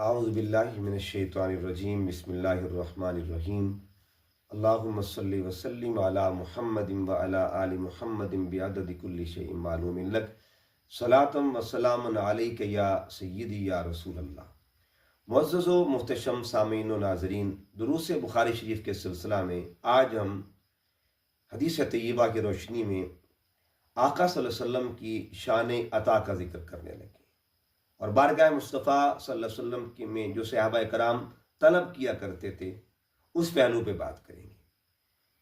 اعوذ باللہ من الشیطان الرجیم بسم اللہ الرحمن الرحیم اللہم صلی وسلم علی محمد وعلی آل محمد بعدد کل شیء معلوم لک صلاۃ و سلام علیک یا سیدی یا رسول اللہ۔ معزز و محتشم سامعین و ناظرین، دروس بخاری شریف کے سلسلہ میں آج ہم حدیث طیبہ کی روشنی میں آقا صلی اللہ علیہ وسلم کی شان عطا کا ذکر کرنے لگے اور بارگاہ مصطفیٰ صلی اللہ علیہ وسلم کی میں جو صحابہ کرام طلب کیا کرتے تھے اس پہلو پہ بات کریں گے۔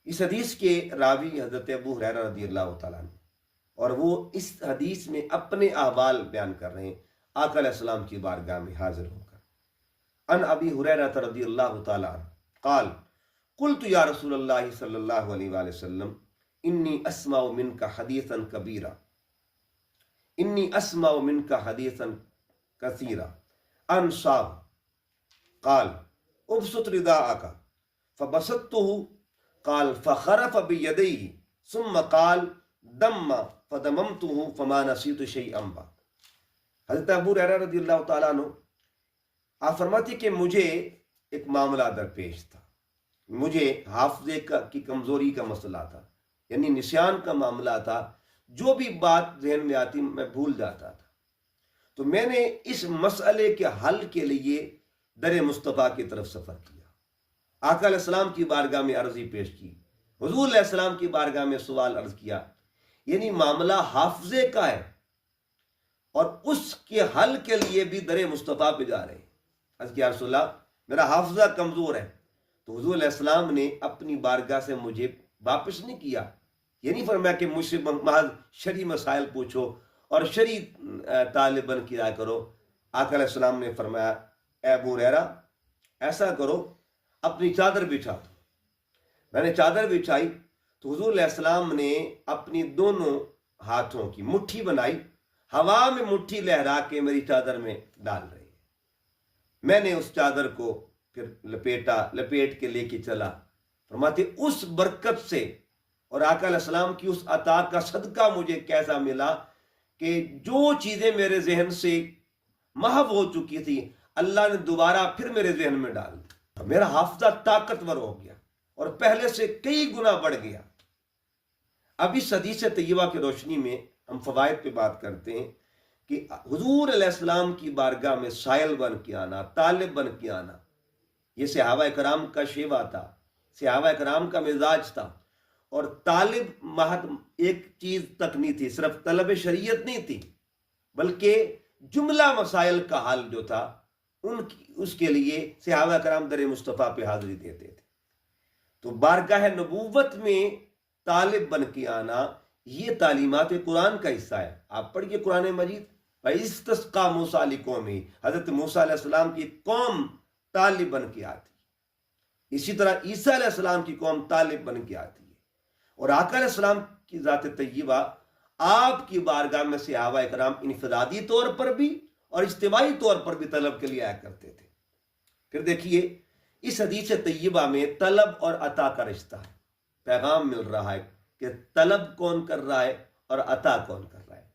اس حدیث کے راوی حضرت ابو ہریرہ رضی اللہ تعالیٰ عنہ، اور وہ اس حدیث میں اپنے احوال بیان کر رہے ہیں آقا علیہ السلام کی بارگاہ میں حاضر ہو کر۔ ان ابی ہریرہ رضی اللہ تعالیٰ عنہ قال قلت یا رسول اللہ صلی اللہ علیہ وآلہ وسلم انی اسمع منک حدیثا کبیرا انی اسمع منک حدیثا کثیرا ان صاب قال ابسط رداءک فبسطته قال فخرف بیدیہ ثم قال دم فدممته فما نسیت شیئا بعد۔ حضرت ابو ہریرہ رضی اللہ تعالیٰ عنہ آپ فرماتے کہ مجھے ایک معاملہ درپیش تھا، مجھے حافظے کی کمزوری کا مسئلہ تھا، یعنی نسیان کا معاملہ تھا، جو بھی بات ذہن میں آتی میں بھول جاتا تھا۔ تو میں نے اس مسئلے کے حل کے لیے در مصطفیٰ کی طرف سفر کیا، آقا علیہ السلام کی بارگاہ میں عرضی پیش کی، حضور علیہ السلام کی بارگاہ میں سوال عرض کیا، یعنی معاملہ حافظے کا ہے اور اس کے حل کے لیے بھی در مصطفیٰ پہ جا رہے ہیں۔ عرض کیا رسول اللہ میرا حافظہ کمزور ہے، تو حضور علیہ السلام نے اپنی بارگاہ سے مجھے واپس نہیں کیا، یہ نہیں فرمایا کہ مجھ سے محض شرعی مسائل پوچھو اور شرعی طالب بن کے آیا کرو۔ آقا علیہ السلام نے فرمایا اے ابو ہریرہ ایسا کرو اپنی چادر بچھا دو۔ میں نے چادر بچھائی تو حضور علیہ السلام نے اپنی دونوں ہاتھوں کی مٹھی بنائی، ہوا میں مٹھی لہرا کے میری چادر میں ڈال رہی ہے۔ میں نے اس چادر کو پھر لپیٹ کے لے کے چلا۔ فرماتے اس برکت سے اور آقا علیہ السلام کی اس عطا کا صدقہ مجھے کیسا ملا کہ جو چیزیں میرے ذہن سے محو ہو چکی تھی اللہ نے دوبارہ پھر میرے ذہن میں ڈال دی، میرا حافظہ طاقتور ہو گیا اور پہلے سے کئی گنا بڑھ گیا۔ اب اس حدیث طیبہ کی روشنی میں ہم فوائد پہ بات کرتے ہیں کہ حضور علیہ السلام کی بارگاہ میں سائل بن کے آنا، طالب بن کے آنا، یہ صحابہ کرام کا شیوا تھا، صحابہ کرام کا مزاج تھا۔ اور طالب محض ایک چیز تک نہیں تھی، صرف طلب شریعت نہیں تھی، بلکہ جملہ مسائل کا حل جو تھا اس کے لیے صحابہ کرام در مصطفیٰ پہ حاضری دیتے تھے۔ تو بارگاہ نبوت میں طالب بن کے آنا یہ تعلیمات قرآن کا حصہ ہے۔ آپ پڑھیے قرآن مجید، فَإِسْتَسْقَىٰ مُوسَىٰ لِقَوْمِهِ، حضرت موسیٰ علیہ السلام کی قوم طالب بن کے آتی، اسی طرح عیسیٰ علیہ السلام کی قوم طالب بن کے آتی ہے۔ اور آقا علیہ السلام کی ذات طیبہ آپ کی بارگاہ میں صحابہ کرام انفرادی طور پر بھی اور اجتماعی طور پر بھی طلب کے لیے آیا کرتے تھے۔ پھر دیکھیے اس حدیث طیبہ میں طلب اور عطا کا رشتہ ہے، پیغام مل رہا ہے کہ طلب کون کر رہا ہے اور عطا کون کر رہا ہے۔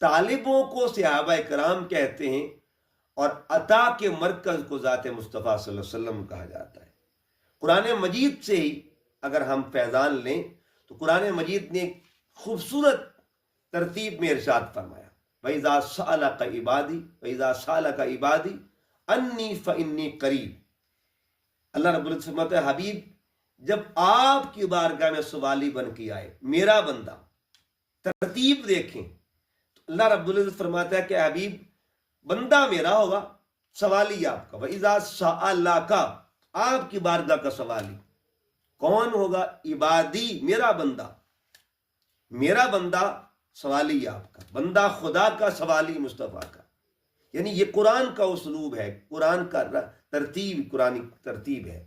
طالبوں کو صحابہ کرام کہتے ہیں اور عطا کے مرکز کو ذات مصطفیٰ صلی اللہ علیہ وسلم کہا جاتا ہے۔ قرآن مجید سے ہی اگر ہم فیضان لیں تو قرآن مجید نے خوبصورت ترتیب میں ارشاد فرمایا وَإِذَا سَأَلَكَ عِبَادِي وَإِذَا سَأَلَكَ عِبَادِي أَنِّي فَإِنِّي قَرِيبٌ۔ اللہ رب العزت فرماتا ہے حبیب جب آپ کی بارگاہ میں سوالی بن کے آئے میرا بندہ، ترتیب دیکھیں تو اللہ رب العزت فرماتا ہے کہ حبیب بندہ میرا ہوگا، سوالی آپ کا۔ وَإِذَا سَأَلَكَ آپ کی بارگاہ کا سوالی کون ہوگا؟ عبادی میرا بندہ، میرا بندہ سوالی آپ کا، بندہ خدا کا سوالی مصطفیٰ کا۔ یعنی یہ قرآن کا اسلوب ہے، قرآن کا ترتیب، قرآنی ترتیب ہے۔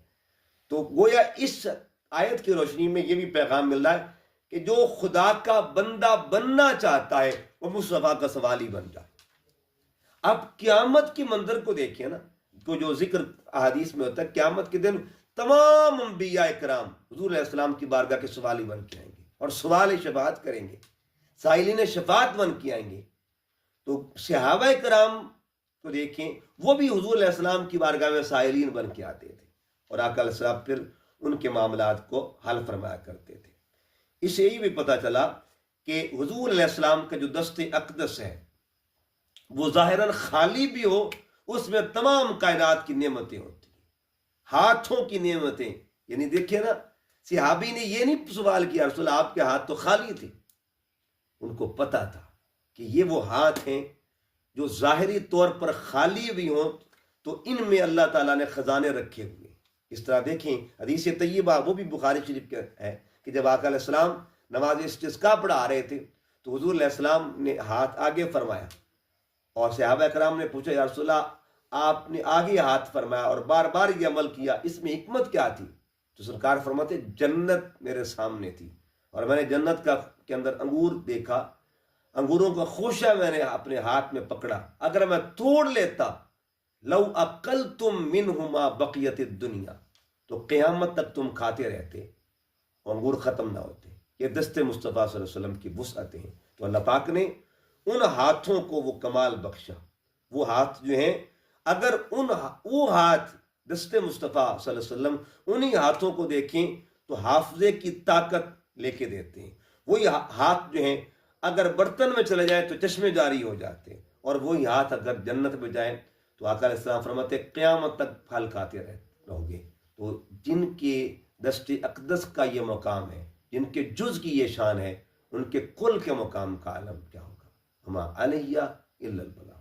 تو گویا اس آیت کی روشنی میں یہ بھی پیغام مل رہا ہے کہ جو خدا کا بندہ بننا چاہتا ہے وہ مصطفیٰ کا سوالی بن جائے۔ اب قیامت کے منظر کو دیکھیں نا، تو جو ذکر احادیث میں ہوتا ہے قیامت کے دن تمام انبیاء کرام حضور علیہ السلام کی بارگاہ کے سوالی بن کے آئیں گے اور سوال شفاعت کریں گے، سائلین شفاعت بن کے آئیں گے۔ تو صحابہ کرام تو دیکھیں وہ بھی حضور علیہ السلام کی بارگاہ میں سائلین بن کے آتے تھے اور آقا علیہ السلام پھر ان کے معاملات کو حل فرمایا کرتے تھے۔ اس سے یہ بھی پتہ چلا کہ حضور علیہ السلام کا جو دست اقدس ہے وہ ظاہراً خالی بھی ہو، اس میں تمام کائنات کی نعمتیں ہوتی ہیں، ہاتھوں کی نعمتیں۔ یعنی دیکھیں نا، صحابی نے یہ نہیں سوال کیا رسول اللہ آپ کے ہاتھ تو خالی تھے، ان کو پتہ تھا کہ یہ وہ ہاتھ ہیں جو ظاہری طور پر خالی بھی ہوں تو ان میں اللہ تعالیٰ نے خزانے رکھے ہوئے۔ اس طرح دیکھیں حدیث طیبہ وہ بھی بخاری شریف کے ہے کہ جب آقا علیہ السلام نماز استسقاء پڑھا رہے تھے تو حضور علیہ السلام نے ہاتھ آگے فرمایا اور صحابہ کرام نے پوچھا یا رسول اللہ آپ نے آگے ہاتھ فرمایا اور بار بار یہ عمل کیا، اس میں حکمت کیا تھی؟ تو سرکار فرماتے جنت میرے سامنے تھی اور میں نے جنت کے اندر انگور دیکھا، انگوروں کا خوشہ میں نے اپنے ہاتھ میں پکڑا، اگر میں توڑ لیتا لو اکلتم منہما بقیت الدنیا، تو قیامت تک تم کھاتے رہتے، انگور ختم نہ ہوتے۔ یہ دست مصطفیٰ صلی اللہ علیہ وسلم کی وسعتیں ہیں۔ تو اللہ پاک نے ان ہاتھوں کو وہ کمال بخشا، وہ ہاتھ جو ہیں اگر وہ ہاتھ دست مصطفیٰ صلی اللہ علیہ وسلم انہی ہاتھوں کو دیکھیں تو حافظے کی طاقت لے کے دیتے ہیں۔ وہی ہاتھ جو ہیں اگر برتن میں چلے جائیں تو چشمے جاری ہو جاتے ہیں، اور وہی ہاتھ اگر جنت میں جائیں تو آقا علیہ السلام فرماتے قیامت تک پھل کھاتے رہو گے۔ تو جن کے دست اقدس کا یہ مقام ہے، جن کے جز کی یہ شان ہے، ان کے کل کے مقام کا عالم کیا ہوگا؟ ہما علیہ الا البلاغ۔